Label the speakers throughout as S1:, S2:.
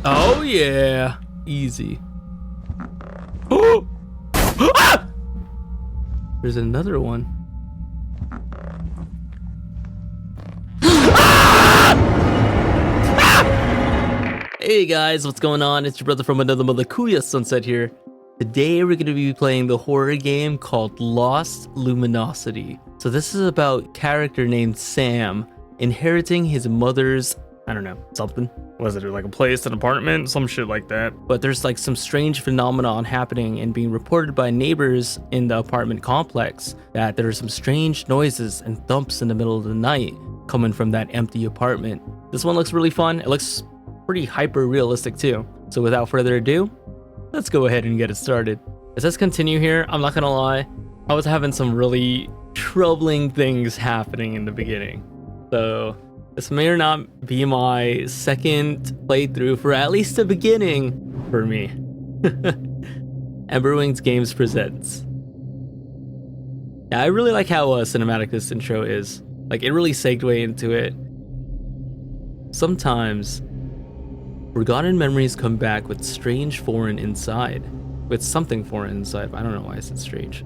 S1: Oh yeah, easy. Oh! Ah! There's another one. Hey guys, what's going on? It's your brother from another mother, Kuya Sunset here. Today we're going to be playing the horror game called Lost Luminosity. So this is about a character named Sam inheriting his mother's, I don't know, something.
S2: Was it like a place, an apartment, some shit like that?
S1: But there's like some strange phenomenon happening and being reported by neighbors in the apartment complex that there are some strange noises and thumps in the middle of the night coming from that empty apartment. This one looks really fun. It looks pretty hyper realistic too. So without further ado, let's go ahead and get it started. It says continue here. I'm not gonna lie, I was having some really troubling things happening in the beginning. So this may or not be my second playthrough for at least the beginning for me. Ember Wings Games presents. Yeah, I really like how cinematic this intro is. Like, it really segued into it. Sometimes forgotten memories come back with strange foreign inside. With something foreign inside, but I don't know why I said strange.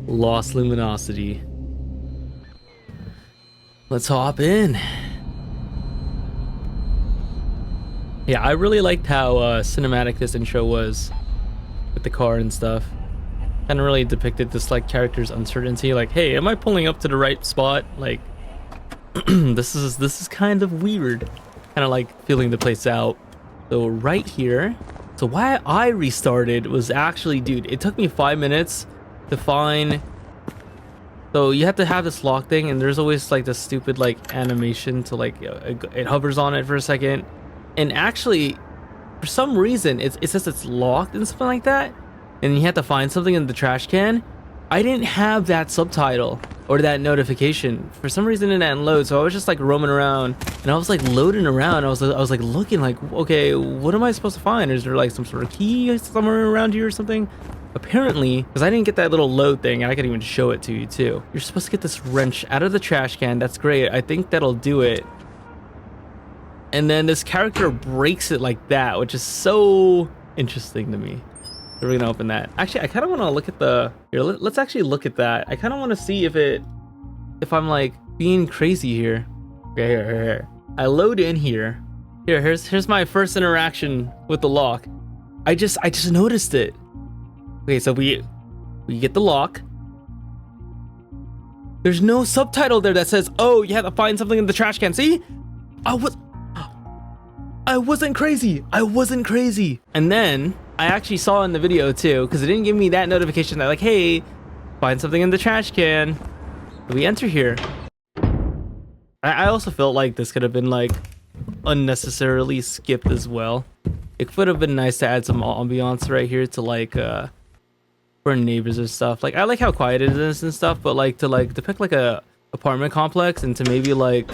S1: Lost Luminosity. Let's hop in. Yeah, I really liked how cinematic this intro was with the car and stuff. Kind of really depicted this like character's uncertainty. Like, hey, am I pulling up to the right spot? Like, this is kind of weird. Kind of like feeling the place out. So right here. So why I restarted was actually, dude, it took me 5 minutes to find. So you have to have this lock thing, and there's always like this stupid like animation to like it hovers on it for a second, and actually for some reason it says it's locked and something like that, and you have to find something in the trash can. I didn't have that subtitle or that notification for some reason. It didn't load, so I was just like roaming around, and I was like loading around. I was like looking like, okay, what am I supposed to find? Is there like some sort of key somewhere around here or something? Apparently, because I didn't get that little load thing, and I could even show it to you too. You're supposed to get this wrench out of the trash can. That's great. I think that'll do it. And then this character breaks it like that, which is so interesting to me. So we're gonna open that. Actually, I kind of want to look at the here. Let's actually look at that. I kind of want to see if I'm like being crazy here. Okay, here. I load in here. Here's my first interaction with the lock. I just noticed it. Okay, so we get the lock. There's no subtitle there that says, oh, you have to find something in the trash can. See? I wasn't crazy. And then I actually saw in the video too, because it didn't give me that notification that like, hey, find something in the trash can. So we enter here. I also felt like this could have been like unnecessarily skipped as well. It would have been nice to add some ambiance right here to like for neighbors and stuff. Like, I like how quiet it is and stuff, but like to like depict like a apartment complex and to maybe like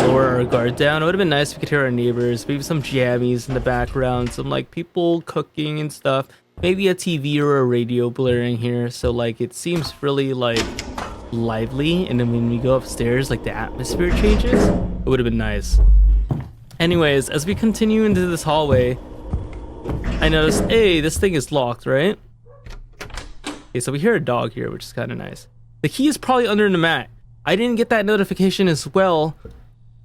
S1: lower our guard down. It would have been nice if we could hear our neighbors, maybe some jammies in the background, some like people cooking and stuff, maybe a TV or a radio blaring here, so like it seems really like lively. And then when we go upstairs, like the atmosphere changes. It would have been nice. Anyways, as we continue into this hallway, I noticed, hey, this thing is locked, right? Okay, so we hear a dog here, which is kind of nice. The key is probably under the mat. I didn't get that notification as well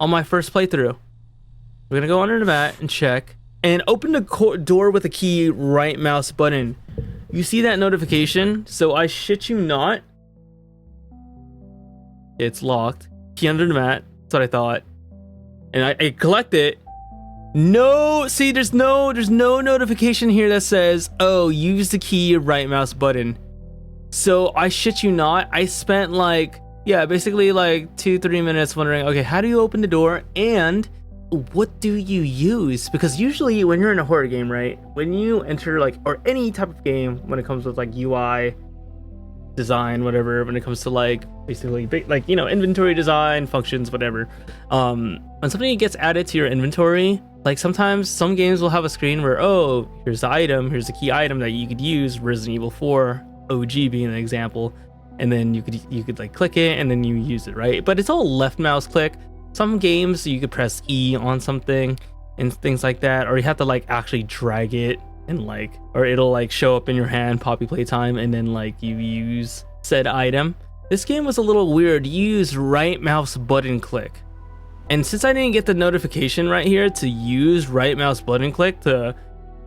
S1: on my first playthrough. We're gonna go under the mat and check and open the door with the key right mouse button. You see that notification? So I shit you not, it's locked. Key under the mat. That's what I thought. And I collect it. No, see, there's no notification here that says, oh, use the key right mouse button. So I shit you not, I spent like, yeah, basically like 2-3 minutes wondering, okay, how do you open the door and what do you use? Because usually when you're in a horror game, right, when you enter like, or any type of game, when it comes with like UI design, whatever, when it comes to like basically like, you know, inventory design, functions, whatever, when something gets added to your inventory, like sometimes some games will have a screen where, oh, here's the item, here's the key item that you could use, Resident Evil 4 OG being an example, and then you could like click it and then you use it, right? But it's all left mouse click. some games you could press E on something and things like that, or you have to like actually drag it and like, or it'll like show up in your hand, Poppy Playtime, and then like you use said item. This game was a little weird. You use right mouse button click. And since I didn't get the notification right here to use right mouse button click to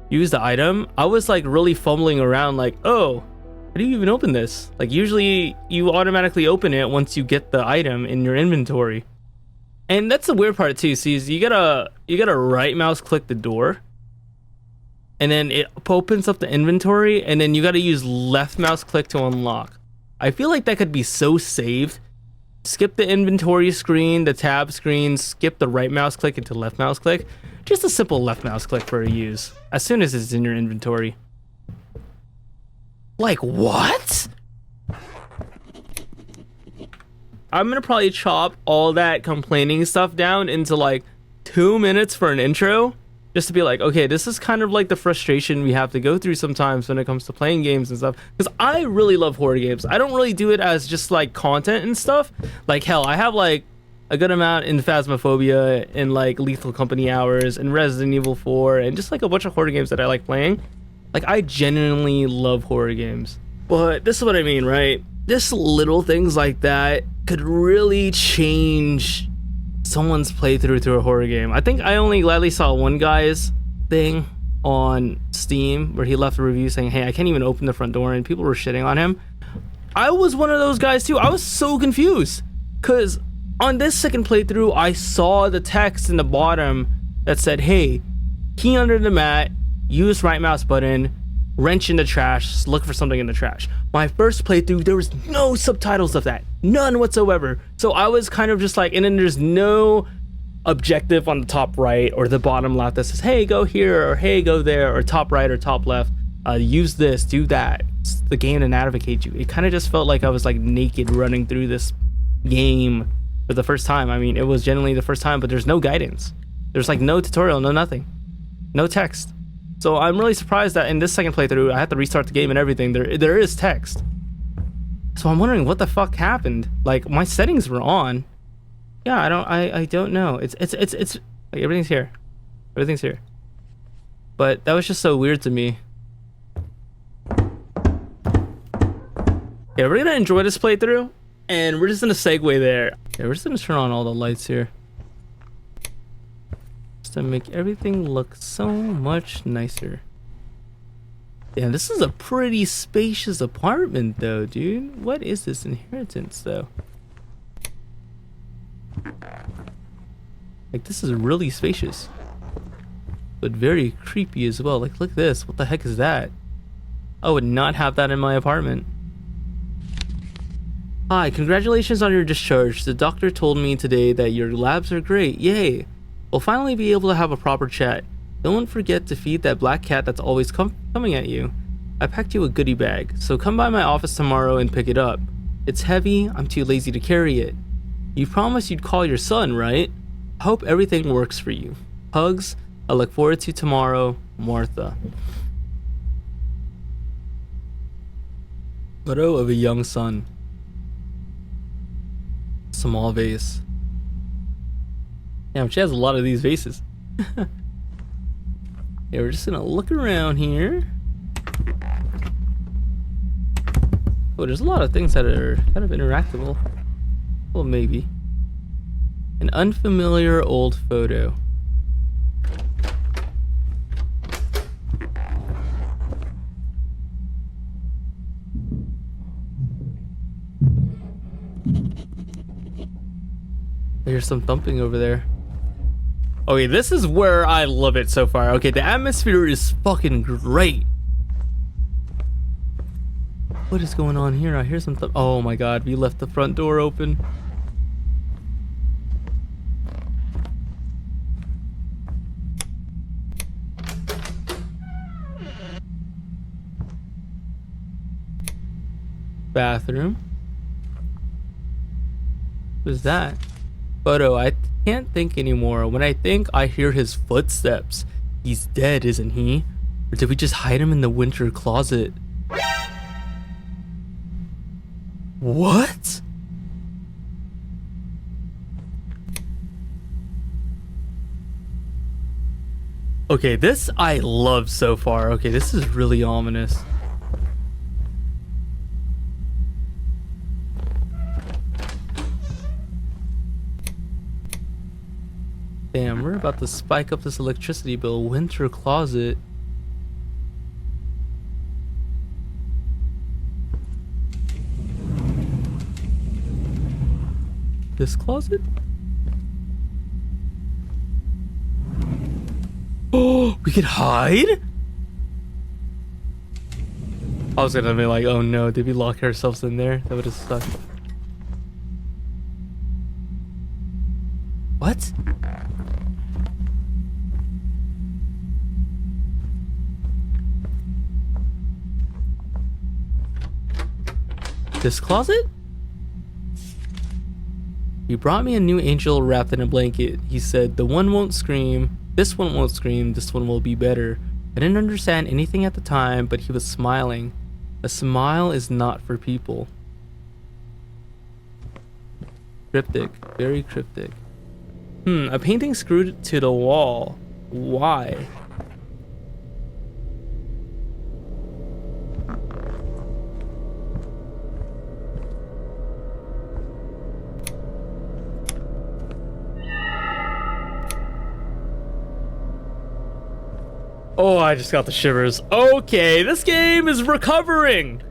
S1: use the item, I was like really fumbling around like, oh, how do you even open this? Like usually you automatically open it once you get the item in your inventory. And that's the weird part too. See, is you gotta right mouse click the door, and then it opens up the inventory, and then you gotta use left mouse click to unlock. I feel like that could be so saved. Skip the inventory screen, the tab screen, skip the right mouse click into left mouse click. Just a simple left mouse click for a use as soon as it's in your inventory. Like what? I'm gonna probably chop all that complaining stuff down into like 2 minutes for an intro, just to be like, okay, this is kind of like the frustration we have to go through sometimes when it comes to playing games and stuff. Because I really love horror games. I don't really do it as just like content and stuff. Like hell, I have like a good amount in Phasmophobia and like Lethal Company Hours and Resident Evil 4 and just like a bunch of horror games that I like playing. Like I genuinely love horror games. But this is what I mean, right? Just little things like that could really change someone's playthrough through a horror game. I think I only gladly saw one guy's thing on Steam where he left a review saying, hey, I can't even open the front door, and people were shitting on him. I was one of those guys too. I was so confused because on this second playthrough, I saw the text in the bottom that said, hey, key under the mat, use right mouse button, wrench in the trash, look for something in the trash. My first playthrough, there was no subtitles of that, none whatsoever. So I was kind of just like, and then there's no objective on the top right or the bottom left that says, hey, go here, or hey, go there, or top right or top left, use this, do that. It's the game to navigate you. It kind of just felt like I was like naked running through this game for the first time. I mean, it was genuinely the first time, but there's no guidance. There's like no tutorial, no nothing, no text. So I'm really surprised that in this second playthrough, I had to restart the game and everything. There is text. So I'm wondering what the fuck happened. Like my settings were on. Yeah, I don't know. It's like everything's here. Everything's here. But that was just so weird to me. Yeah, we're gonna enjoy this playthrough, and we're just gonna segue there. Yeah, we're just gonna turn on all the lights here, just to make everything look so much nicer. Damn, this is a pretty spacious apartment though, dude. What is this inheritance though? Like, this is really spacious, but very creepy as well. Like, look at this. What the heck is that? I would not have that in my apartment. Hi, congratulations on your discharge. The doctor told me today that your labs are great. Yay. We'll finally be able to have a proper chat. Don't forget to feed that black cat that's always coming at you. I packed you a goodie bag, so come by my office tomorrow and pick it up. It's heavy. I'm too lazy to carry it. You promised you'd call your son, right? I hope everything works for you. Hugs. I look forward to tomorrow, Martha. Photo of a young son. Small vase. Damn, she has a lot of these vases. Yeah, we're just gonna look around here. Oh, there's a lot of things that are kind of interactable. Well, maybe. An unfamiliar old photo. There's some thumping over there. Okay, this is where I love it so far. Okay, the atmosphere is fucking great. What is going on here? I hear some oh my god, we left the front door open. Bathroom. What is that? Photo. I can't think anymore. When I think, I hear his footsteps. He's dead, isn't he? Or did we just hide him in the winter closet? What? Okay, this I love so far. Okay, this is really ominous. Damn, we're about to spike up this electricity bill. Winter closet. This closet? Oh, we could hide? I was gonna be like, oh no, did we lock ourselves in there? That would have sucked. What? This closet? He brought me a new angel wrapped in a blanket. He said, the one won't scream, this one won't scream, this one will be better. I didn't understand anything at the time, but he was smiling. A smile is not for people. Cryptic, very cryptic. A painting screwed to the wall. Why? Oh, I just got the shivers. Okay, this game is recovering.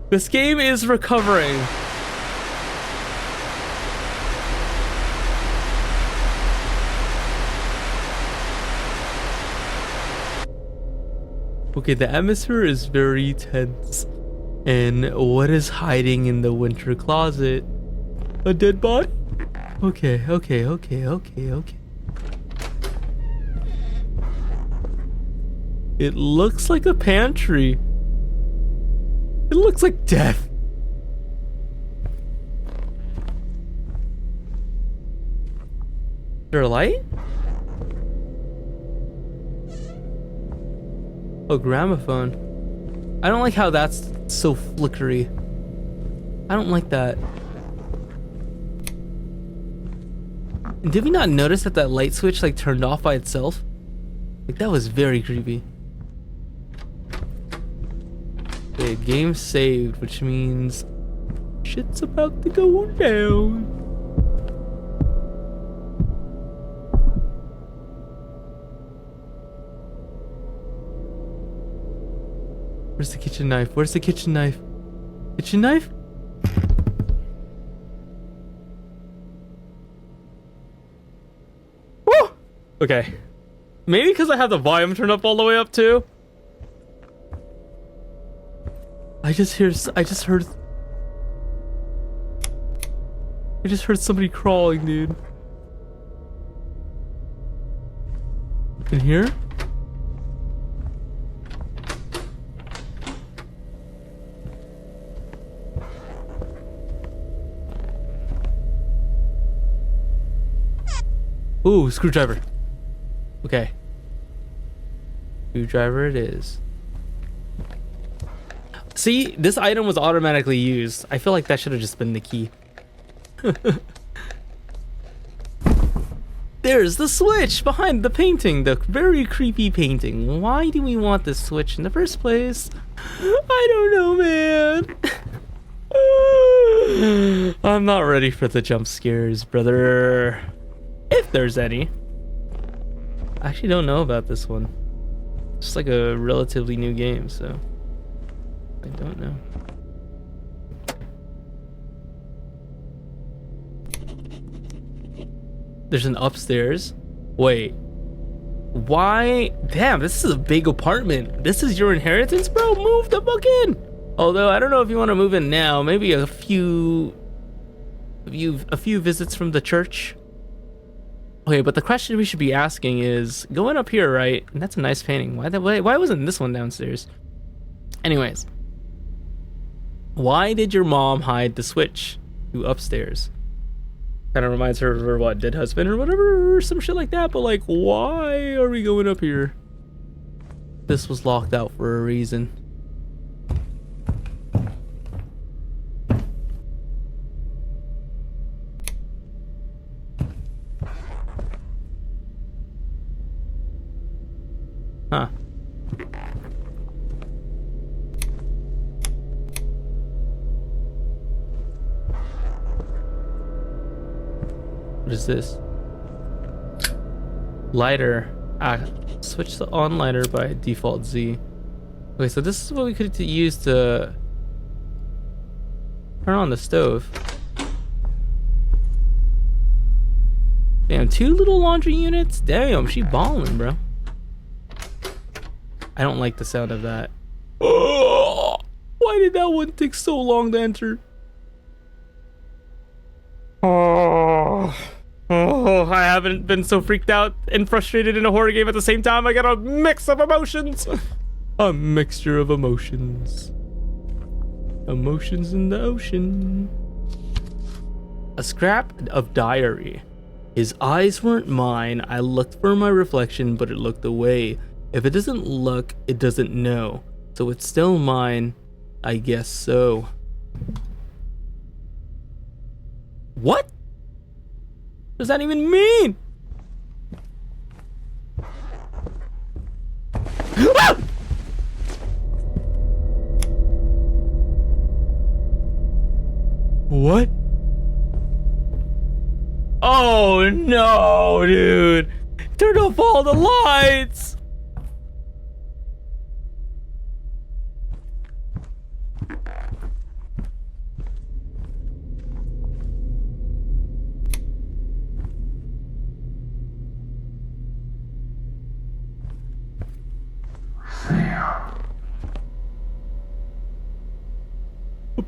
S1: This game is recovering. Okay, the atmosphere is very tense. And what is hiding in the winter closet? A dead body? Okay. It looks like a pantry. It looks like death. Is there a light? Oh, gramophone. I don't like how that's so flickery. I don't like that. And did we not notice that that light switch like turned off by itself? Like that was very creepy. Okay, game saved, which means shit's about to go down. Where's the kitchen knife? Where's the kitchen knife? Kitchen knife? Woo! Okay. Maybe because I have the volume turned up all the way up too. I just heard somebody crawling, dude. In here? Ooh, screwdriver. Okay. Screwdriver it is. See, this item was automatically used. I feel like that should have just been the key. There's the switch behind the painting, the very creepy painting. Why do we want this switch in the first place? I don't know, man. I'm not ready for the jump scares, brother. If there's any. I actually don't know about this one. It's like a relatively new game, so I don't know. There's an upstairs. Wait. Why? Damn, this is a big apartment. This is your inheritance, bro? Move the fuck in. Although I don't know if you want to move in now. Maybe a few visits from the church. Okay, but the question we should be asking is going up here, right? And that's a nice painting. Why wasn't this one downstairs? Anyways, why did your mom hide the switch to upstairs? Kind of reminds her of her what, dead husband or whatever, or some shit like that. But like, why are we going up here? This was locked out for a reason. Huh. What is this? Lighter. Ah, switch the on lighter by default Z. Okay, so this is what we could use to turn on the stove. Damn, 2 little laundry units? Damn, she ballin', bro. I don't like the sound of that. Oh, why did that one take so long to enter? Oh, I haven't been so freaked out and frustrated in a horror game at the same time. I got a mix of emotions. A mixture of emotions. Emotions in the ocean. A scrap of diary. His eyes weren't mine. I looked for my reflection, but it looked away. If it doesn't look, it doesn't know. So it's still mine. I guess so. What does that even mean? Ah! What? Oh no, dude. Turn off all the lights.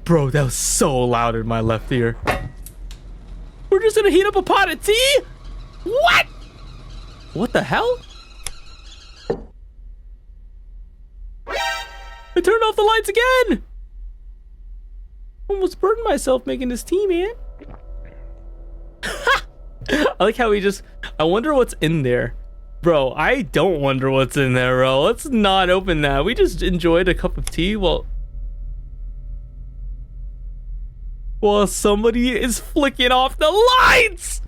S1: Bro, that was so loud in my left ear. We're just gonna heat up a pot of tea? What? What the hell? I turned off the lights again! Almost burned myself making this tea, man. I like how we just... I wonder what's in there. Bro, I don't wonder what's in there, bro. Let's not open that. We just enjoyed a cup of tea while somebody is flicking off the lights!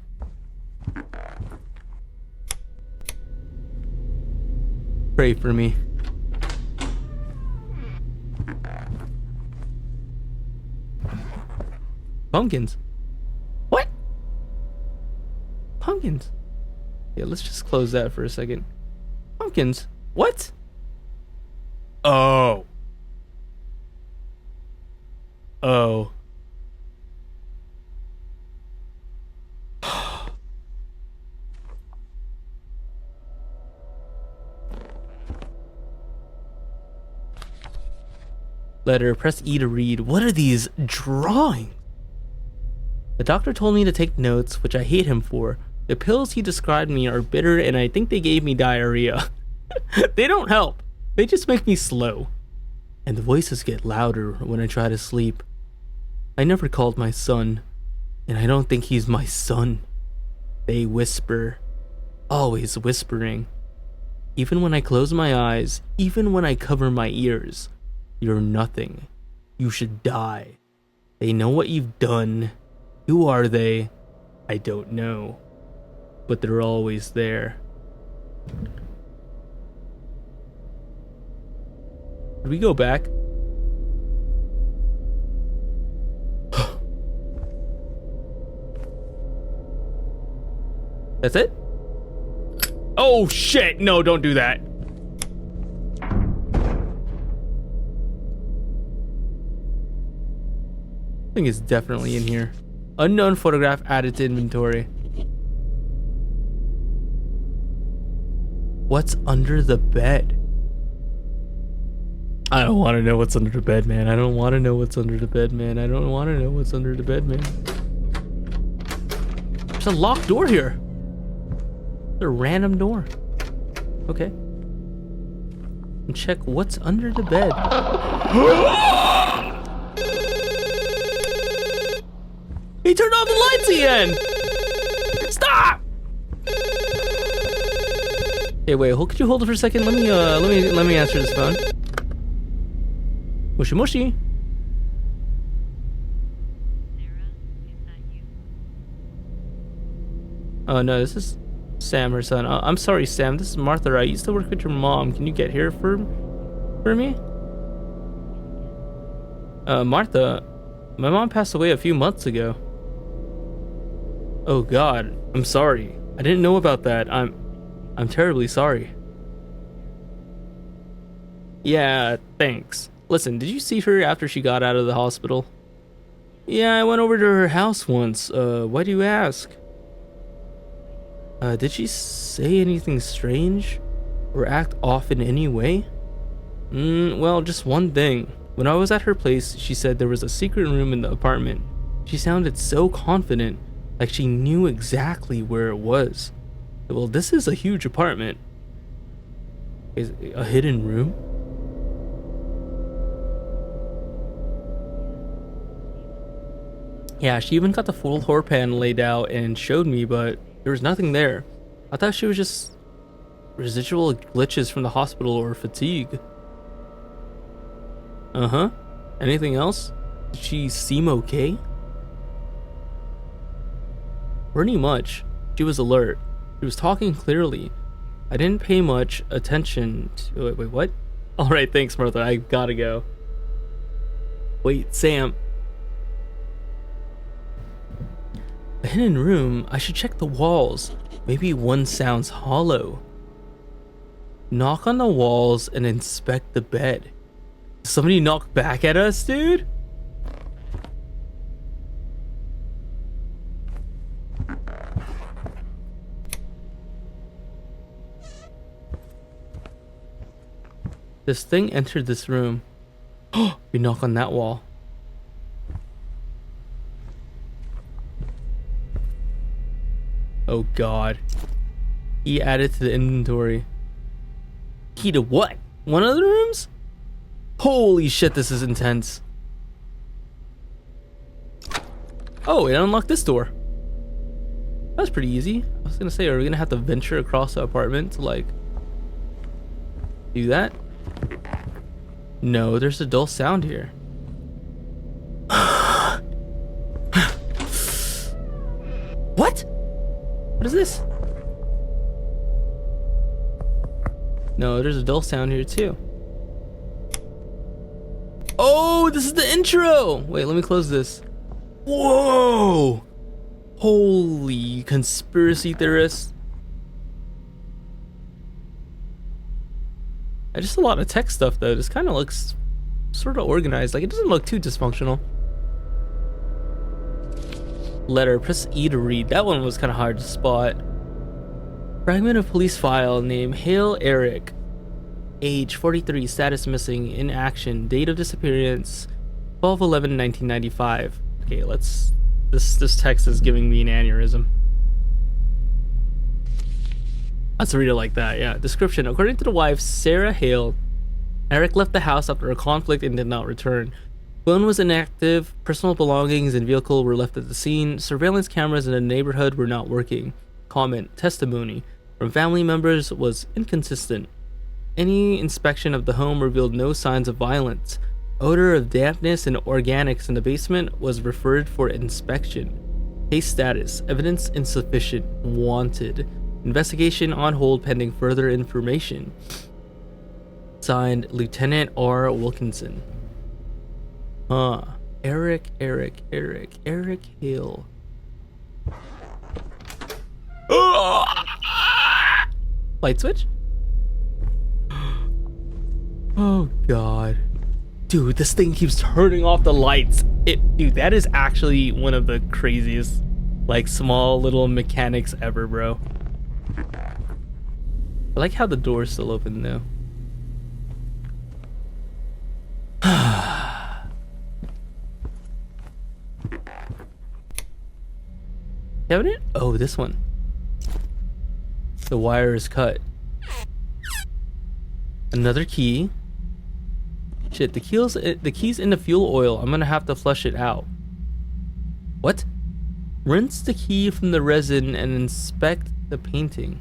S1: Pray for me. Pumpkins. What? Pumpkins. Yeah, let's just close that for a second. Pumpkins. What? Oh. Oh. Letter, press E to read. What are these drawings? The doctor told me to take notes, which I hate him for. The pills he described me are bitter and I think they gave me diarrhea. They don't help. They just make me slow. And the voices get louder when I try to sleep. I never called my son, and I don't think he's my son. They whisper, always whispering. Even when I close my eyes, even when I cover my ears. You're nothing. You should die. They know what you've done. Who are they? I don't know. But they're always there. Did we go back? That's it? Oh shit! No, don't do that. I think it's definitely in here. Unknown photograph added to inventory. What's under the bed? I don't want to know what's under the bed, man. I don't want to know what's under the bed, man. I don't want to know what's under the bed, man. There's a locked door here. There's a random door. Okay. And check what's under the bed. He turned off the lights again! Stop! Hey, wait, could you hold it for a second? Let me answer this phone. Mushy mushy.
S3: Sarah, is that you?
S1: Oh no, this is Sam, her son. I'm sorry, Sam. This is Martha. I used to work with your mom. Can you get here for me? Martha, my mom passed away a few months ago. Oh God, I'm sorry. I didn't know about that. I'm terribly sorry. Yeah, thanks. Listen, did you see her after she got out of the hospital? Yeah, I went over to her house once. Why do you ask? Did she say anything strange? Or act off in any way? Well, just one thing. When I was at her place, she said there was a secret room in the apartment. She sounded so confident, like she knew exactly where it was. Well, this is a huge apartment. Is it a hidden room? Yeah, she even got the full floor plan laid out and showed me, but there was nothing there. I thought she was just residual glitches from the hospital or fatigue. Uh-huh. Anything else? Did she seem okay? Pretty much. She was alert. She was talking clearly. I didn't pay much attention to... Wait, what? Alright, thanks, Martha. I gotta go. Wait, Sam. A hidden room? I should check the walls. Maybe one sounds hollow. Knock on the walls and inspect the bed. Somebody knock back at us, dude? This thing entered this room. Oh, we knock on that wall. Oh God. He added to the inventory. Key to what? One of the rooms? Holy shit, this is intense. Oh, it unlocked this door. That's pretty easy. I was gonna say, are we gonna have to venture across the apartment to like do that? No, there's a dull sound here. What? What is this? No, there's a dull sound here too. Oh, this is the intro! Wait, let me close this. Whoa! Holy conspiracy theorists. Just a lot of tech stuff though. This kind of looks sort of organized. Like, it doesn't look too dysfunctional. Letter. Press E to read. That one was kind of hard to spot. Fragment of police file. Name Hale Eric. Age 43. Status missing. In action. Date of disappearance 12/11/1995. Okay, let's... This text is giving me an aneurysm. Let's read it like that, yeah. Description. According to the wife, Sarah Hale, Eric left the house after a conflict and did not return. Phone was inactive, personal belongings and vehicle were left at the scene, surveillance cameras in the neighborhood were not working. Comment. Testimony from family members was inconsistent. Any inspection of the home revealed no signs of violence. Odor of dampness and organics in the basement was referred for inspection. Case status. Evidence insufficient. Wanted. Investigation on hold pending further information. Signed, Lieutenant R. Wilkinson. Eric Hill. Light switch? Oh God. Dude, this thing keeps turning off the lights. Dude, that is actually one of the craziest, like, small little mechanics ever, bro. I like how the door's still open though. Cabinet? Oh, this one. The wire is cut. Another key. Shit, the key's in the fuel oil. I'm gonna have to flush it out. What? Rinse the key from the resin and inspect the painting.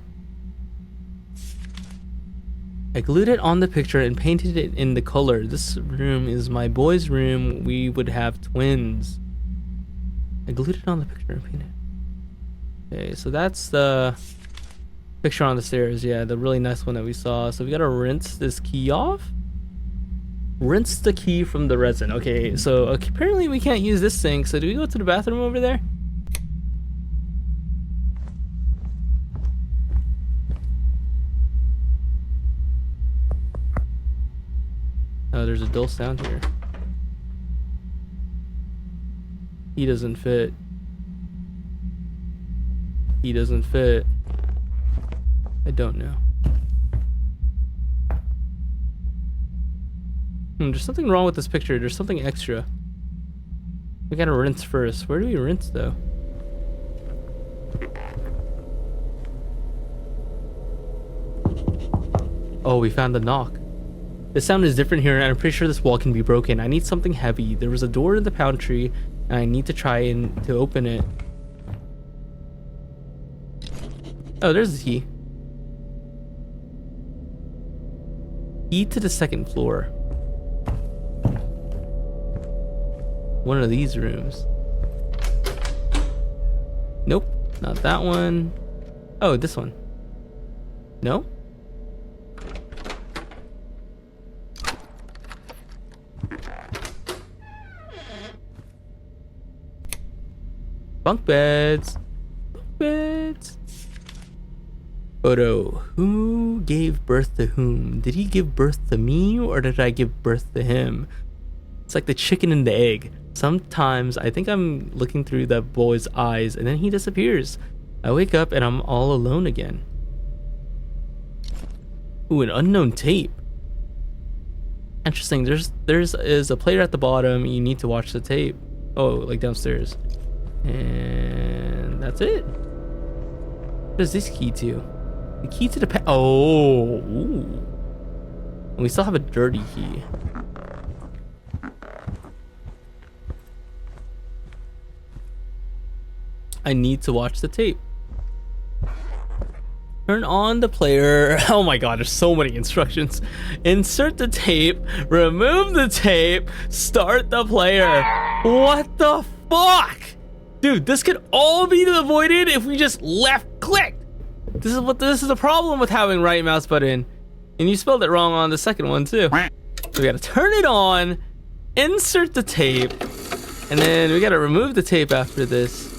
S1: I glued it on the picture and painted it in the color. This room is my boy's room. We would have twins. I glued it on the picture and painted it. Okay, so that's the Picture on the stairs, yeah, the really nice one that we saw. So we gotta rinse this key off. Rinse the key from the resin. Okay, so apparently we can't use this sink. So do we go to the bathroom over there? Oh, there's a dulce down here. He doesn't fit. He doesn't fit. I don't know. There's something wrong with this picture. There's something extra. We gotta rinse first. Where do we rinse though? Oh, we found the knock. The sound is different here, and I'm pretty sure this wall can be broken. I need something heavy. There was a door in the pantry, and I need to try to open it. Oh, there's the key. Key to the second floor. One of these rooms. Nope, not that one. Oh, this one. No? Bunk beds. Bunk beds. Photo. Who gave birth to whom? Did he give birth to me or did I give birth to him? It's like the chicken and the egg. Sometimes I think I'm looking through that boy's eyes and then he disappears. I wake up and I'm all alone again. Ooh, an unknown tape. Interesting. There's a player at the bottom. You need to watch the tape. Oh, like downstairs. And that's it. What is this key to? The key to the oh. Ooh. And we still have a dirty key. I need to watch the tape. Turn on the player. Oh my god, there's so many instructions. Insert the tape, remove the tape, start the player. What the fuck? Dude, this could all be avoided if we just left clicked. This is the problem with having right mouse button. And you spelled it wrong on the second one too. So we gotta turn it on, insert the tape, and then we gotta remove the tape after this.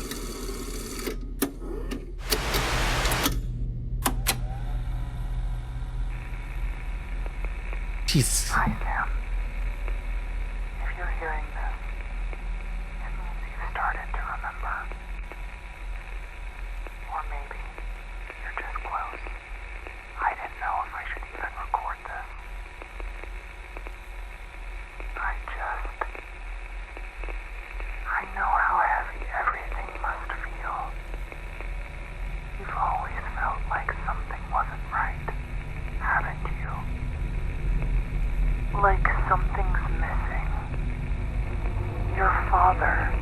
S1: Jesus.
S3: Hi, Sam. If you're hearing this, it means you've started to remember. Or maybe you're just close. I didn't know if I should even record this. I know how heavy everything must feel. You've always felt like something wasn't right, haven't you? Like something's missing. Your father,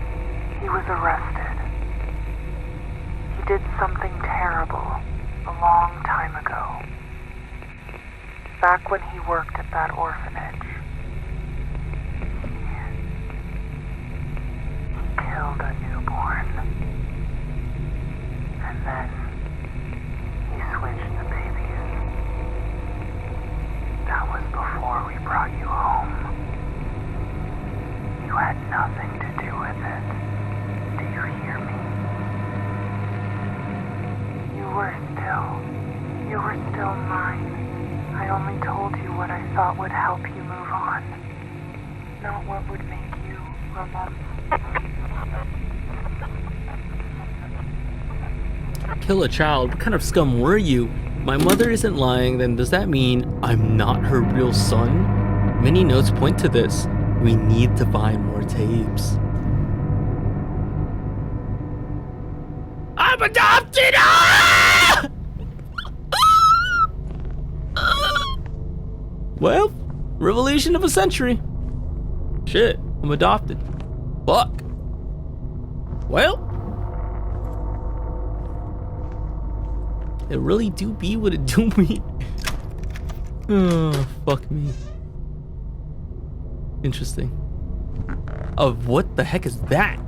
S3: he was arrested. He did something terrible a long time ago. Back when he worked at that orphanage. He killed a newborn. And then he switched the babies. That was before we brought you home. You had nothing to do with it. Do you hear me? You were still mine. I only told you what I thought would help you move on. Not what would make you remember.
S1: Kill a child? What kind of scum were you? My mother isn't lying, then does that mean I'm not her real son? Many notes point to this. We need to find more tapes. I'm adopted! Ah! Well, revelation of a century. Shit, I'm adopted. Fuck. Well, it really do be what it do me. Oh, fuck me. Interesting. Of what the heck is that?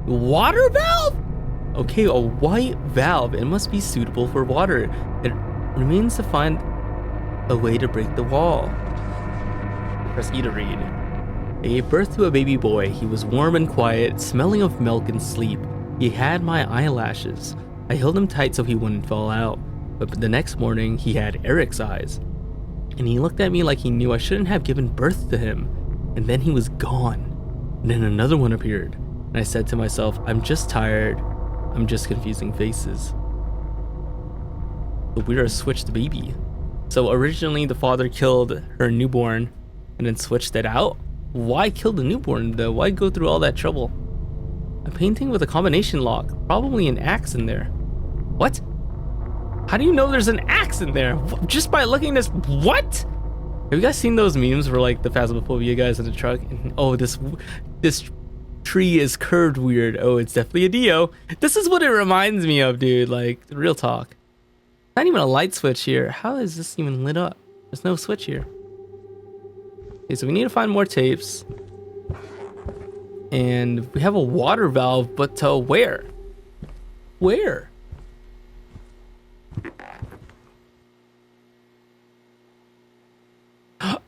S1: Water valve? Okay, a white valve. It must be suitable for water. It remains to find a way to break the wall. Press E to read. I gave birth to a baby boy. He was warm and quiet, smelling of milk and sleep. He had my eyelashes. I held him tight so he wouldn't fall out. But the next morning, he had Eric's eyes. And he looked at me like he knew I shouldn't have given birth to him. And then he was gone. And then another one appeared. And I said to myself, I'm just tired. I'm just confusing faces. But we're a switched baby. So originally the father killed her newborn and then switched it out? Why kill the newborn though? Why go through all that trouble? A painting with a combination lock. Probably an axe in there. What? How do you know there's an axe in there? Just by looking at this. What? Have you guys seen those memes where like the Phasmophobia guys in the truck? And, oh, this tree is curved weird. Oh, it's definitely a Dio. This is what it reminds me of, dude. Like, real talk. Not even a light switch here. How is this even lit up? There's no switch here. Okay, so we need to find more tapes. And we have a water valve, but to where? Where?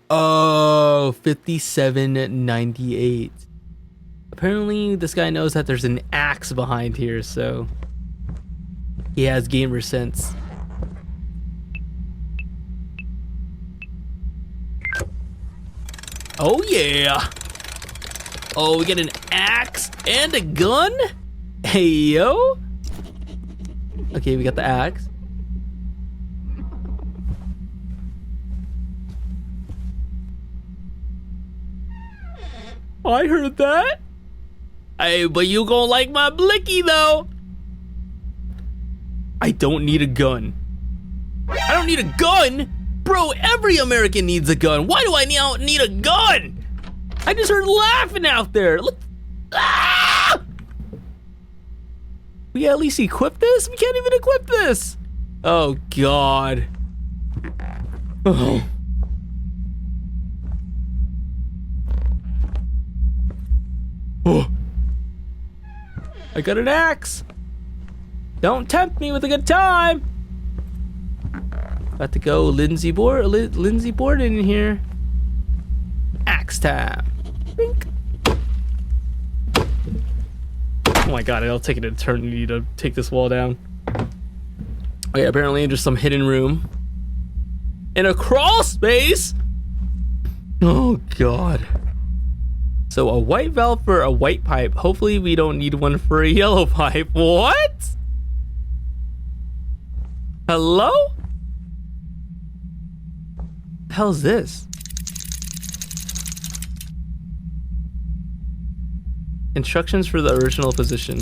S1: Oh, 5798. Apparently, this guy knows that there's an axe behind here, so he has gamer sense. Oh yeah! Oh, we get an axe and a gun? Hey yo! Okay, we got the axe. I heard that. Hey, but you gon' like my blicky though. I don't need a gun. I don't need a gun? Bro, every American needs a gun. Why do I need a gun? I just heard laughing out there. Look. Ah! We at least equip this? We can't even equip this. Oh, God. Oh. Oh. I got an axe. Don't tempt me with a good time. About to go Lindsay Borden in here. Axe time. Bink. Oh my god, it'll take an eternity to take this wall down. Okay, apparently there's some hidden room. In a crawl space? Oh god. So a white valve for a white pipe. Hopefully we don't need one for a yellow pipe. What? Hello? The hell's this? Instructions for the original position.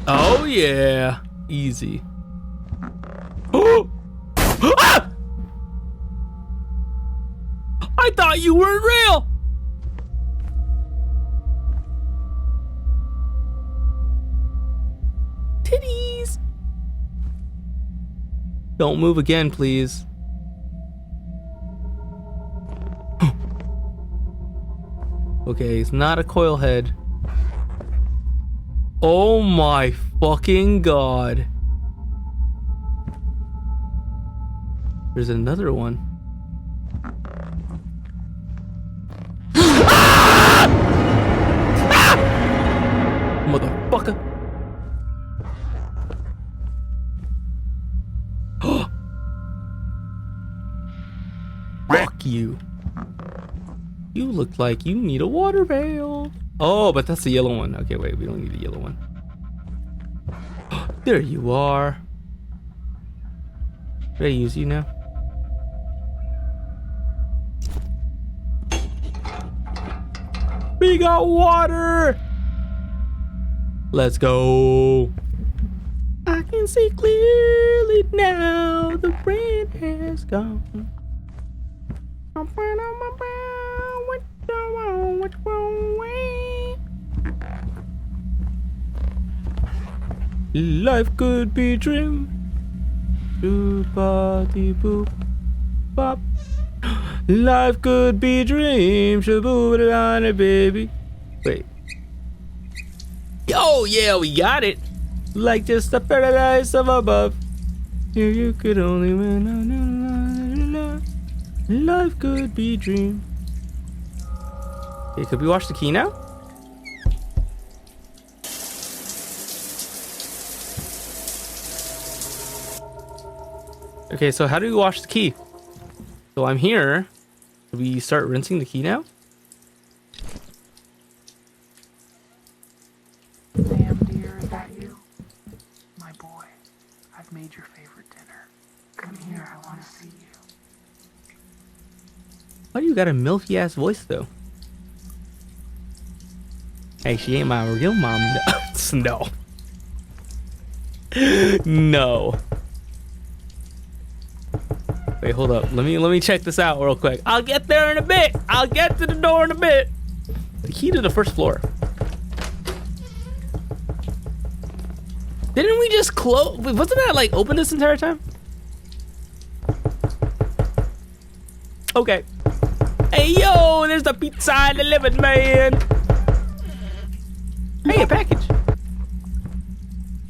S1: Oh yeah, easy. Oh! Ah! I thought you weren't real. Titties. Don't move again, please. Okay, it's not a coil head. Oh my fucking god. There's another one. Ah! Ah! Motherfucker. Fuck you. You look like you need a water pail. Oh, but that's the yellow one. Okay, wait, we don't need a yellow one. There you are. Ready to use you now? We got water! Let's go. I can see clearly now. The rain has gone. Life could be dream. Boop-a-dee-boop. Life could be a dream. Shaboodalana, baby. Wait. Oh, yeah, we got it. Like just the paradise of above. Here you could only win. Life could be a dream. Okay, could we watch the key now? Okay, so how do we wash the key? So I'm here. Do we start rinsing the key now?
S3: Sam, dear, is that you? My boy, I've made your favorite dinner. Come here, I want to see you.
S1: Why do you got a milky ass voice though? Hey, she ain't my real mom. No. No. Wait, hold up. Let me check this out real quick. I'll get there in a bit. I'll get to the door in a bit. The key to the first floor. Didn't we just close? Wasn't that like open this entire time? Okay. Hey, yo, there's the pizza delivered, man. Hey, a package.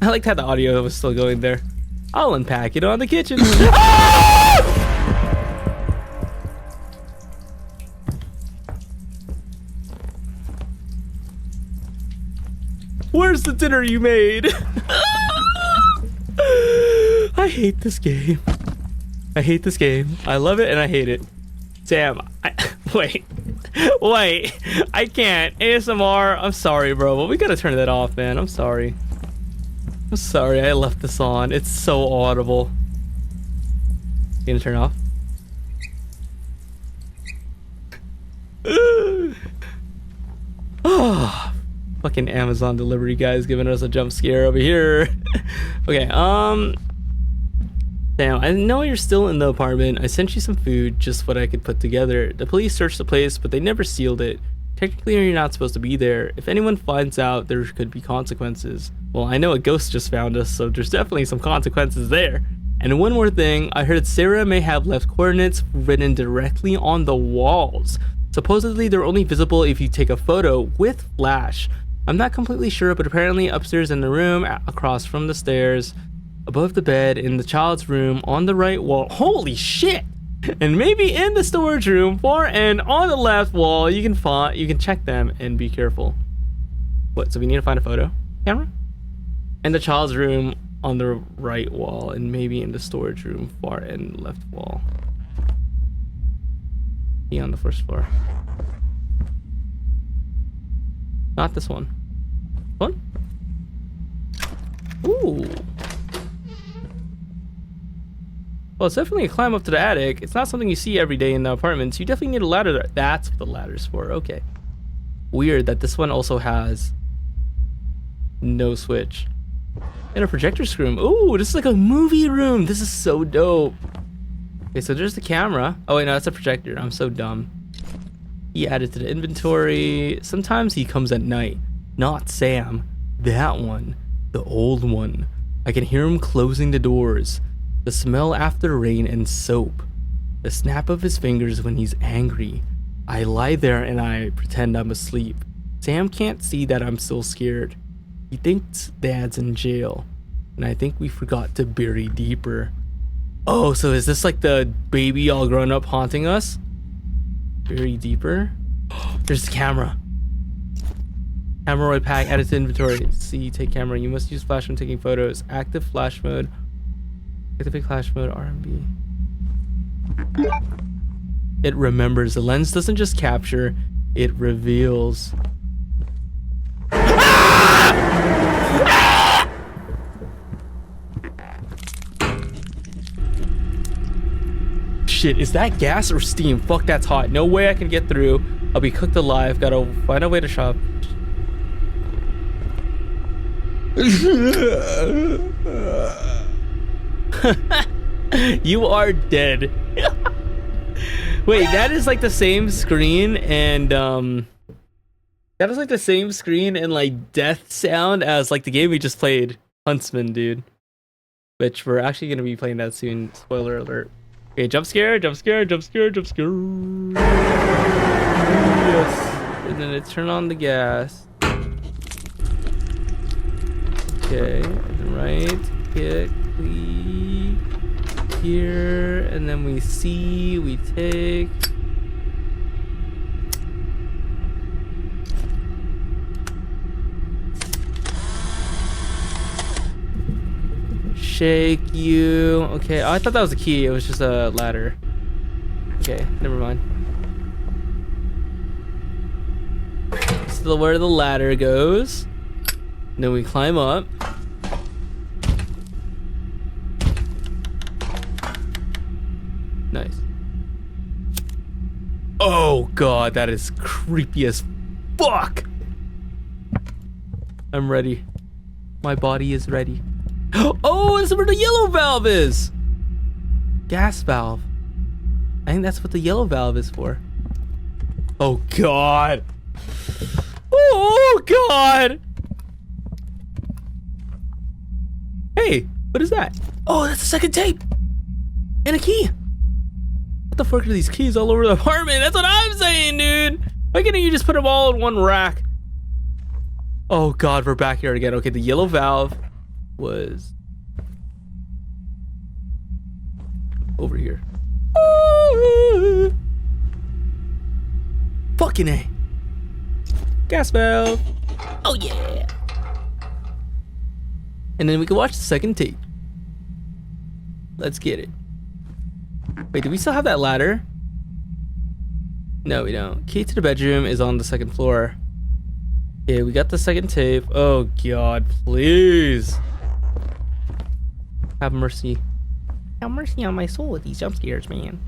S1: I liked how the audio was still going there. I'll unpack it on the kitchen. Ah! Where's the dinner you made? I hate this game. I hate this game. I love it and I hate it. Sam, wait. I can't. ASMR, I'm sorry, bro, but we gotta turn that off, man. I'm sorry. I'm sorry I left this on. It's so audible. You gonna turn it off? Oh, fucking Amazon delivery guys giving us a jump scare over here. Okay, Sam, I know you're still in the apartment. I sent you some food, just what I could put together. The police searched the place, but they never sealed it. Technically, you're not supposed to be there. If anyone finds out, there could be consequences. Well, I know a ghost just found us, so there's definitely some consequences there. And one more thing, I heard Sarah may have left coordinates written directly on the walls. Supposedly, they're only visible if you take a photo with flash. I'm not completely sure, but apparently upstairs in the room, across from the stairs, above the bed, in the child's room, on the right wall. Holy shit! And maybe in the storage room, far and on the left wall, you can check them and be careful. What, so we need to find a photo camera? In the child's room, on the right wall, and maybe in the storage room, far and left wall. Be on the first floor. Not this one. One? Ooh. Well, it's definitely a climb up to the attic. It's not something you see every day in the apartments. You definitely need a ladder there. That's what the ladder's for. Okay. Weird that this one also has no switch. And a projector screen. Ooh, this is like a movie room. This is so dope. Okay, so there's the camera. Oh, wait, no, that's a projector. I'm so dumb. He added to the inventory. Sometimes he comes at night. Not Sam. That one. The old one. I can hear him closing the doors. The smell after rain and soap. The snap of his fingers when he's angry. I lie there and I pretend I'm asleep. Sam can't see that I'm still scared. He thinks Dad's in jail. And I think we forgot to bury deeper. Oh, so is this like the baby all grown up haunting us? Bury deeper? There's the camera. Camera pack added to inventory. See, take camera. You must use flash when taking photos. Active flash mode. Activate flash mode, RMB. It remembers. The lens doesn't just capture, it reveals. Shit, is that gas or steam? Fuck, that's hot. No way I can get through. I'll be cooked alive. Gotta find a way to shop. You are dead. Wait, that is like the same screen and that is like the same screen and like death sound as like the game we just played, Huntsman, dude. Which we're actually gonna be playing that soon. Spoiler alert. Okay, jump scare, jump scare, jump scare, jump scare. Yes. And then it turn on the gas. Okay, and then right, click, here, and then we see, we take. Shake you. Okay, oh, I thought that was a key. It was just a ladder. Okay, never mind. This is where the ladder goes. And then we climb up. Nice. Oh god, that is creepy as fuck. I'm ready. My body is ready. Oh, this is where the yellow valve is. Gas valve. I think that's what the yellow valve is for. Oh god. Oh god. Hey, what is that? Oh, that's a second tape. And a key. What the fuck are these keys all over the apartment? That's what I'm saying, dude. Why can't you just put them all in one rack? Oh god, we're back here again. Okay, the yellow valve was over here. Fucking A. Gas valve. Oh yeah. And then we can watch the second tape. Let's get it. Wait, do we still have that ladder? No, we don't. Key to the bedroom is on the second floor. Yeah, we got the second tape. Oh god, please. Have mercy. Have mercy on my soul with these jump scares, man.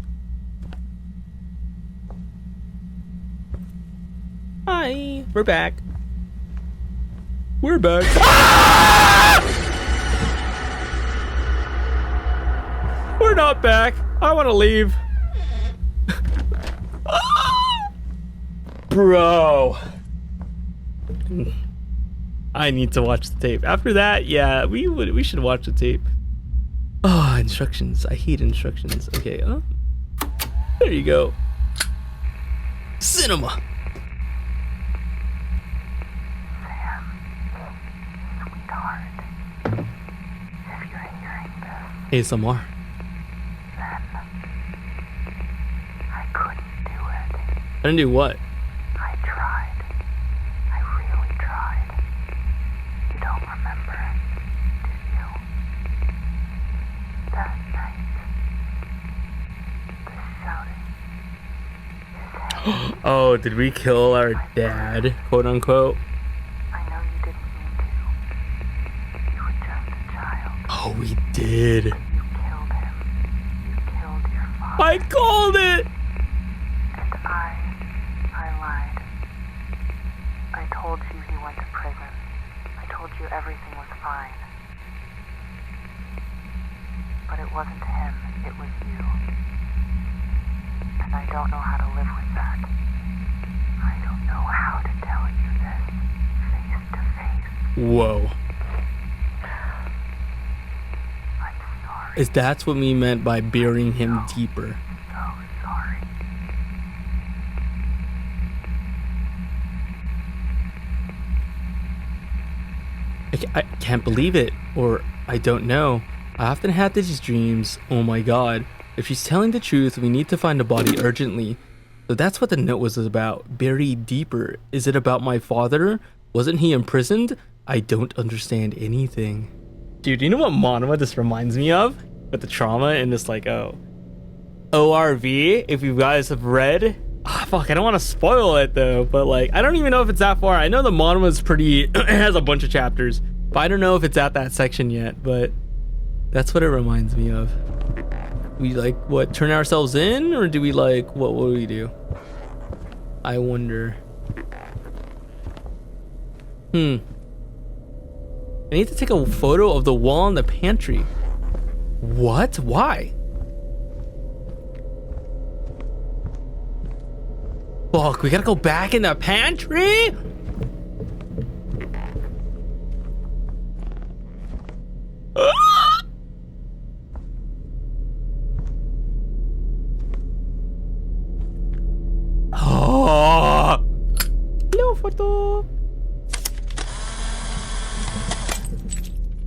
S1: Hi, we're back. We're back. Ah! We're not back. I want to leave. Bro. I need to watch the tape. After that, yeah, we should watch the tape. Oh, instructions. I hate instructions. Okay, there you go. Cinema.
S3: Sweetheart, if you're hearing this,
S1: ASMR.
S3: then I couldn't do it.
S1: I didn't do what?
S3: I tried. I really tried. You don't remember, do you? That night, the shouting, his head.
S1: Oh, did we kill our dad, quote unquote?
S3: I know you didn't mean to. You were just a child.
S1: Oh, we did.
S3: You killed him. You killed your father.
S1: I called it.
S3: And I lied. I told you he went to prison. I told you everything was fine. But it wasn't him, it was you. And I don't know how to live with that. I don't know how to tell you this face to face.
S1: Whoa.
S3: I'm sorry.
S1: Is that's what we meant by burying him deeper?
S3: So sorry.
S1: I can't believe it, or I don't know. I often had these dreams. Oh my god. If she's telling the truth, we need to find the body urgently. So that's what the note was about. Buried deeper. Is it about my father? Wasn't he imprisoned? I don't understand anything. Dude, you know what manhwa this reminds me of? With the trauma in this like ORV, if you guys have read. Fuck, I don't want to spoil it though, but like I don't even know if it's that far. I know the manhwa is pretty it has a bunch of chapters, but I don't know if it's at that section yet, but that's what it reminds me of. We like what, turn ourselves in, or do we like what will we do? I wonder. I need to take a photo of the wall in the pantry. What? Why? Fuck, we gotta go back in the pantry?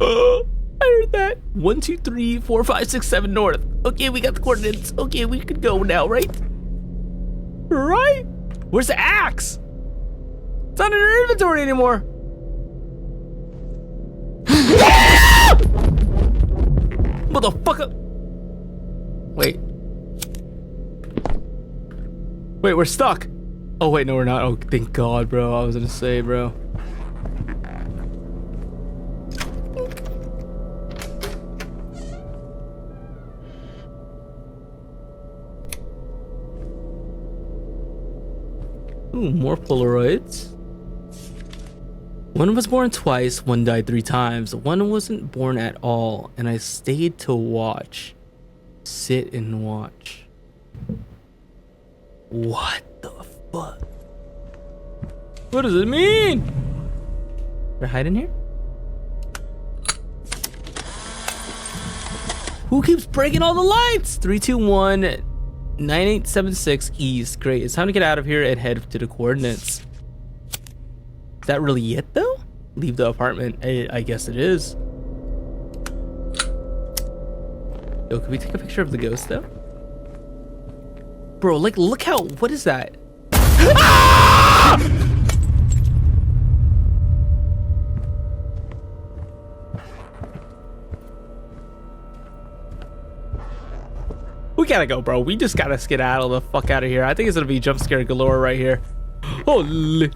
S1: I heard that. 1, 2, 3, 4, 5, 6, 7 north. Okay, we got the coordinates. Okay, we could go now, right? Right? Where's the axe? It's not in our inventory anymore. Motherfucker. Wait. Wait, we're stuck. Oh, wait, no, we're not. Oh, thank God, bro. I was gonna say, bro. Ooh, more Polaroids. One was born twice, one died 3 times. One wasn't born at all, and I stayed to watch. Sit and watch. What the fuck? What does it mean? Did I hide in here? Who keeps breaking all the lights? 321 9876 East. Great. It's time to get out of here and head to the coordinates. Is that really it though? Leave the apartment. I guess it is. Yo, can we take a picture of the ghost though? Bro, like, look how, what is that? Ah! We gotta go, bro. We just gotta skedaddle the fuck out of here. I think it's gonna be jump scare galore right here. Holy.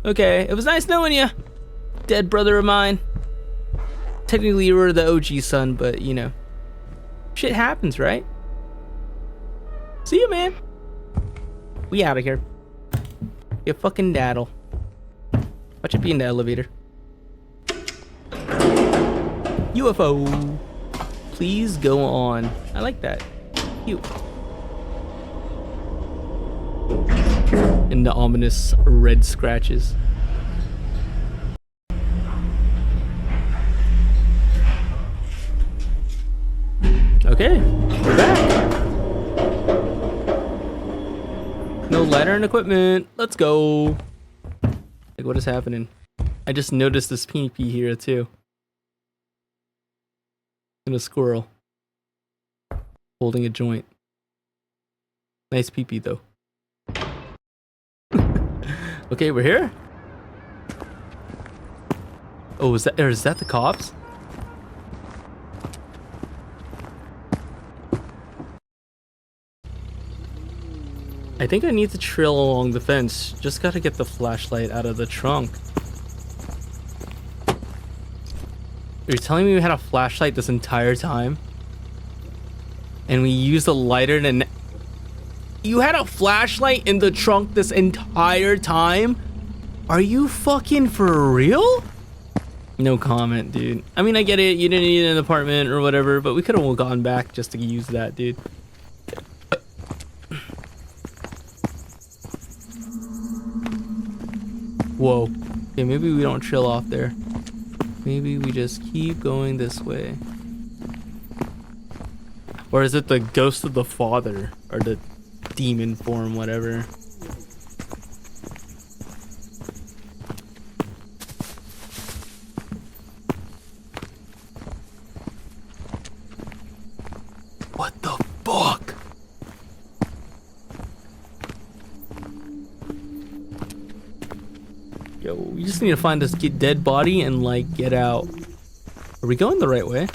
S1: Okay, it was nice knowing you, dead brother of mine. Technically, you were the OG son, but you know, shit happens, right? See you, man. We out of here. You fucking daddle. Watch it be in the elevator. UFO. Please go on. I like that. Cute. And the ominous red scratches. Okay, we're back. No ladder and equipment. Let's go. Like, what is happening? I just noticed this pee here too. And a squirrel holding a joint. Nice pee though. Okay, we're here. Oh, is that the cops? I think I need to trail along the fence. Just gotta get the flashlight out of the trunk. You're telling me we had a flashlight this entire time? And we used a lighter and... You had a flashlight in the trunk this entire time? Are you fucking for real? No comment, dude. I mean, I get it. You didn't need an apartment or whatever, but we could have gone back just to use that, dude. Whoa. Okay, maybe we don't chill off there. Maybe we just keep going this way. Or is it the ghost of the father? Or the demon form, whatever. What the fuck? Yo, we just need to find this dead body and like get out. Are we going the right way?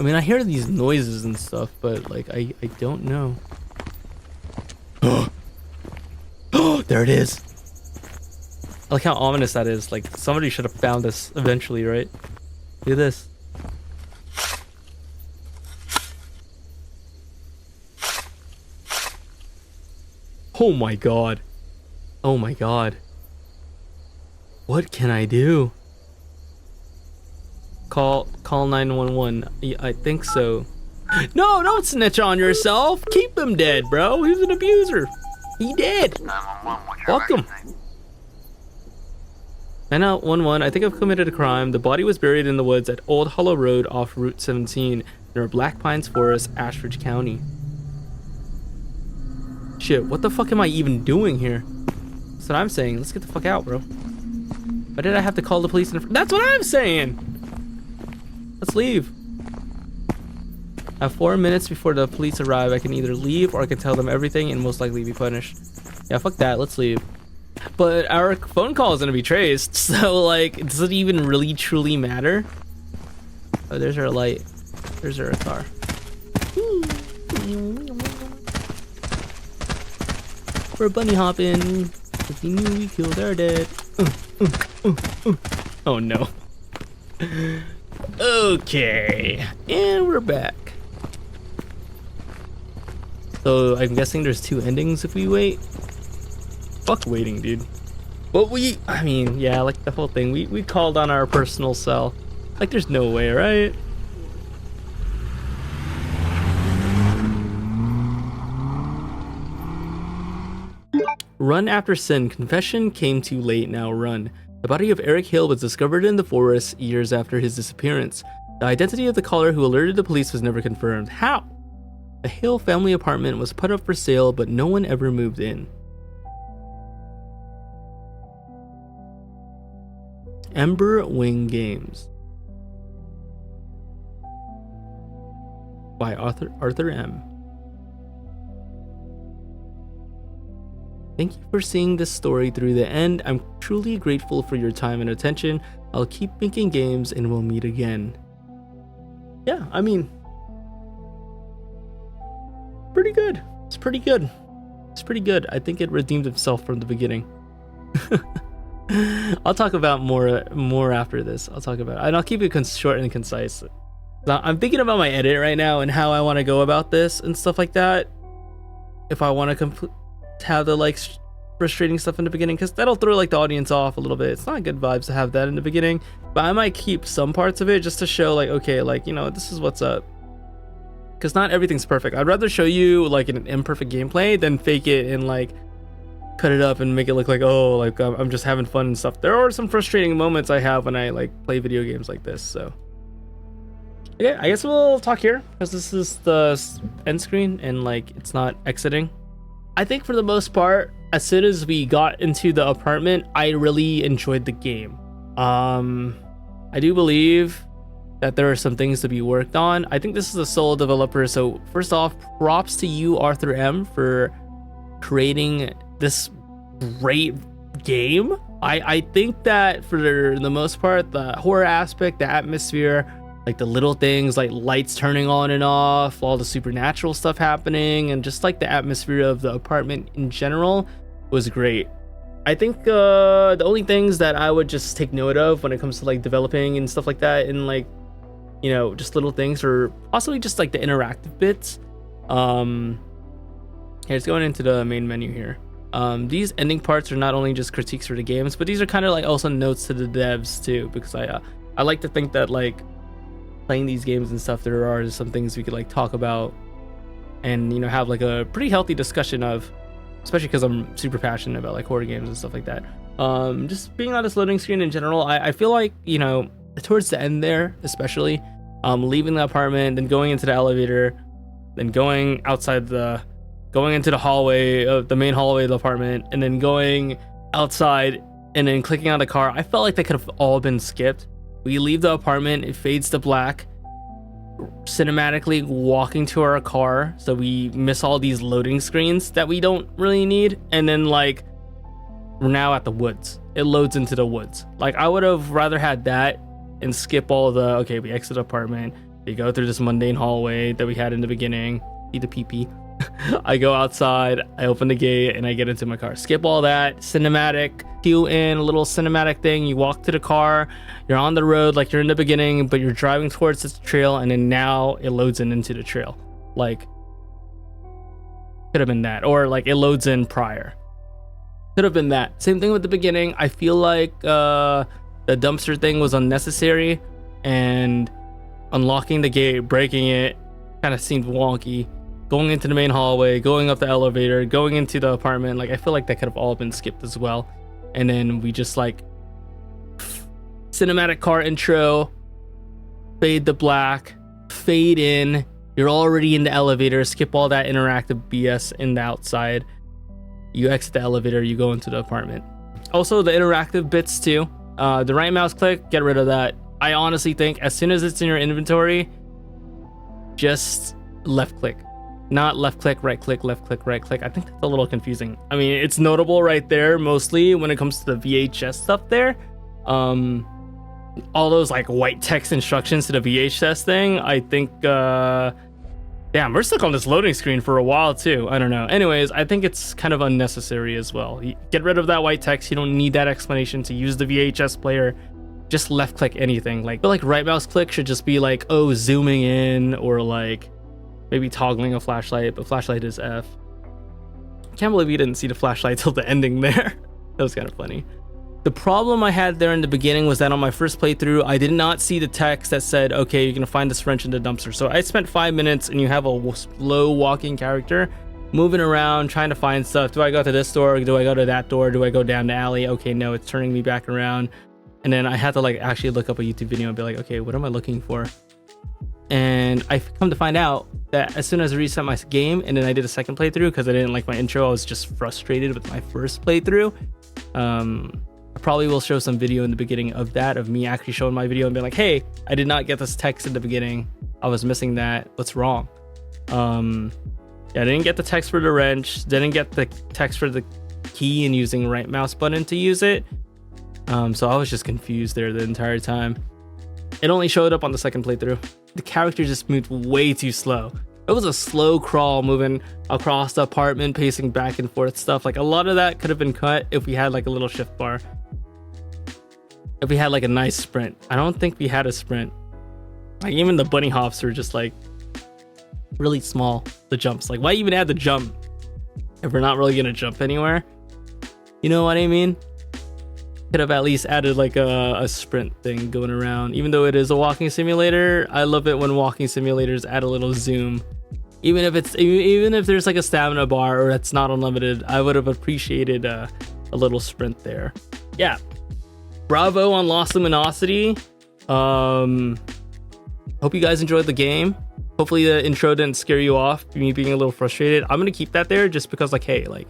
S1: I mean, I hear these noises and stuff, but like I don't know. Oh, there it is. I like how ominous that is. Like somebody should have found us eventually, right? Look at this. Oh my god. Oh my god. What can I do? Call 911. I think so. No, don't snitch on yourself. Keep him dead, bro. He's an abuser. He did.
S3: 911, what's your
S1: Fuck him.
S3: emergency?
S1: 911, I think I've committed a crime. The body was buried in the woods at Old Hollow Road off Route 17 near Black Pines Forest, Ashridge County. Shit, what the fuck am I even doing here? That's what I'm saying. Let's get the fuck out, bro. Why did I have to call the police? That's what I'm saying. Let's leave. I have 4 minutes before the police arrive. I can either leave or I can tell them everything and most likely be punished. Yeah, fuck that. Let's leave. But our phone call is gonna be traced, so like, does it even really truly matter? Oh, there's our light. There's our car. We're bunny hopping. If we knew we killed our dad. Oh no. Okay, and we're back. So I'm guessing there's 2 endings if we wait. Fuck waiting, dude. But I mean, yeah, like the whole thing. We called on our personal cell. Like, there's no way, right? Run after sin. Confession came too late, now run. The body of Eric Hill was discovered in the forest years after his disappearance. The identity of the caller who alerted the police was never confirmed. How? The Hill family apartment was put up for sale, but no one ever moved in. Ember Wing Games by Arthur M. Thank you for seeing this story through the end. I'm truly grateful for your time and attention. I'll keep making games and we'll meet again. Yeah, I mean, pretty good. It's pretty good. It's pretty good. I think it redeemed itself from the beginning. I'll talk about more after this. I'll talk about it. And I'll keep it short and concise. I'm thinking about my edit right now and how I want to go about this and stuff like that. If I want to have the like frustrating stuff in the beginning, because that'll throw like the audience off a little bit. It's not good vibes to have that in the beginning, but I might keep some parts of it just to show like, okay, like, you know, this is what's up, because not everything's perfect. I'd rather show you like an imperfect gameplay than fake it and like cut it up and make it look like, oh, like I'm just having fun and stuff. There are some frustrating moments I have when I like play video games like this. So okay, I guess we'll talk here because this is the end screen and like it's not exiting. I think for the most part, as soon as we got into the apartment, I really enjoyed the game. I do believe that there are some things to be worked on. I think this is a solo developer, so first off, props to you, Arthur M, for creating this great game. I think that for the most part, the horror aspect, the atmosphere, like the little things like lights turning on and off, all the supernatural stuff happening, and just like the atmosphere of the apartment in general was great. I think the only things that I would just take note of when it comes to like developing and stuff like that, and like, you know, just little things, or possibly just like the interactive bits. Here's going into the main menu here. These ending parts are not only just critiques for the games, but these are kind of like also notes to the devs too, because I like to think that like playing these games and stuff, there are some things we could like talk about and, you know, have like a pretty healthy discussion of, especially because I'm super passionate about like horror games and stuff like that. Just being on this loading screen in general, I feel like, you know, towards the end there, especially leaving the apartment, then going into the elevator, then going into the hallway of the main hallway of the apartment, and then going outside and then clicking on the car, I felt like that could have all been skipped. We leave the apartment, it fades to black, cinematically walking to our car, so we miss all these loading screens that we don't really need, and then like we're now at the woods. It loads into the woods. Like, I would have rather had that and skip all the, okay, we exit the apartment, we go through this mundane hallway that we had in the beginning, eat the pee-pee. I go outside, I open the gate, and I get into my car. Skip all that, cinematic, cue in a little cinematic thing, you walk to the car, you're on the road like you're in the beginning, but you're driving towards this trail, and then now it loads into the trail. Like, could have been that, or like it loads in prior. Could have been that. Same thing with the beginning. I feel like the dumpster thing was unnecessary, and unlocking the gate, breaking it, kind of seemed wonky. Going into the main hallway, going up the elevator, going into the apartment, like I feel like that could have all been skipped as well. And then we just like cinematic car intro, fade to black, fade in, you're already in the elevator, skip all that interactive BS in the outside, You exit the elevator, you go into the apartment. Also, the interactive bits too. The right mouse click, get rid of that. I honestly think as soon as it's in your inventory, just left click. Not left click, right click, left click, right click. I think that's a little confusing. I mean, it's notable right there, mostly when it comes to the VHS stuff there. All those like white text instructions to the VHS thing, I think, damn, we're stuck on this loading screen for a while too. I don't know. Anyways, I think it's kind of unnecessary as well. Get rid of that white text. You don't need that explanation to use the VHS player. Just left click anything. Like, but like right mouse click should just be like, oh, zooming in, or like maybe toggling a flashlight, but flashlight is F. Can't believe you didn't see the flashlight till the ending there. That was kind of funny. The problem I had there in the beginning was that on my first playthrough, I did not see the text that said, okay, you're gonna find this wrench in the dumpster. So I spent 5 minutes and you have a slow walking character moving around, trying to find stuff. Do I go to this door? Do I go to that door? Do I go down the alley? Okay, no, it's turning me back around. And then I had to like actually look up a YouTube video and be like, okay, what am I looking for? And I come to find out that as soon as I reset my game and then I did a second playthrough because I didn't like my intro, I was just frustrated with my first playthrough. I probably will show some video in the beginning of that, of me actually showing my video and being like, hey, I did not get this text in the beginning. I was missing that. What's wrong? Yeah, I didn't get the text for the wrench. Didn't get the text for the key and using right mouse button to use it. So I was just confused there the entire time. It only showed up on the second playthrough. The character just moved way too slow. It was a slow crawl moving across the apartment, pacing back and forth stuff. Like a lot of that could have been cut if we had like a little shift bar. If we had like a nice sprint. I don't think we had a sprint. Like even the bunny hops were just like really small. The jumps. Like why even add the jump if we're not really gonna jump anywhere? You know what I mean? Could have at least added like a sprint thing going around. Even though it is a walking simulator, I love it when walking simulators add a little zoom. Even if there's like a stamina bar or it's not unlimited, I would have appreciated a little sprint there. Yeah, bravo on Lost Luminosity. Hope you guys enjoyed the game. Hopefully the intro didn't scare you off, me being a little frustrated. I'm gonna keep that there just because like, hey, like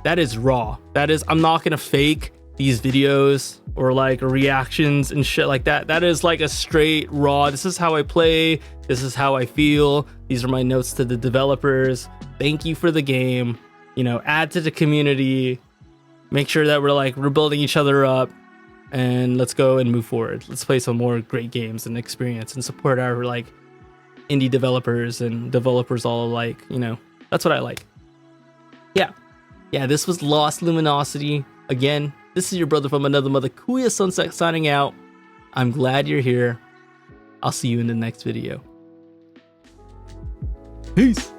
S1: that is raw. I'm not gonna fake these videos or like reactions and shit like that. That is like a straight raw, this is how I play, this is how I feel, these are my notes to the developers, thank you for the game, you know, add to the community, make sure that we're building each other up, and let's go and move forward. Let's play some more great games and experience and support our like indie developers and developers all alike. You know, that's what I like. Yeah, this was Lost Luminosity. Again, this is your brother from another mother, Kuya Sunset, signing out. I'm glad you're here. I'll see you in the next video. Peace.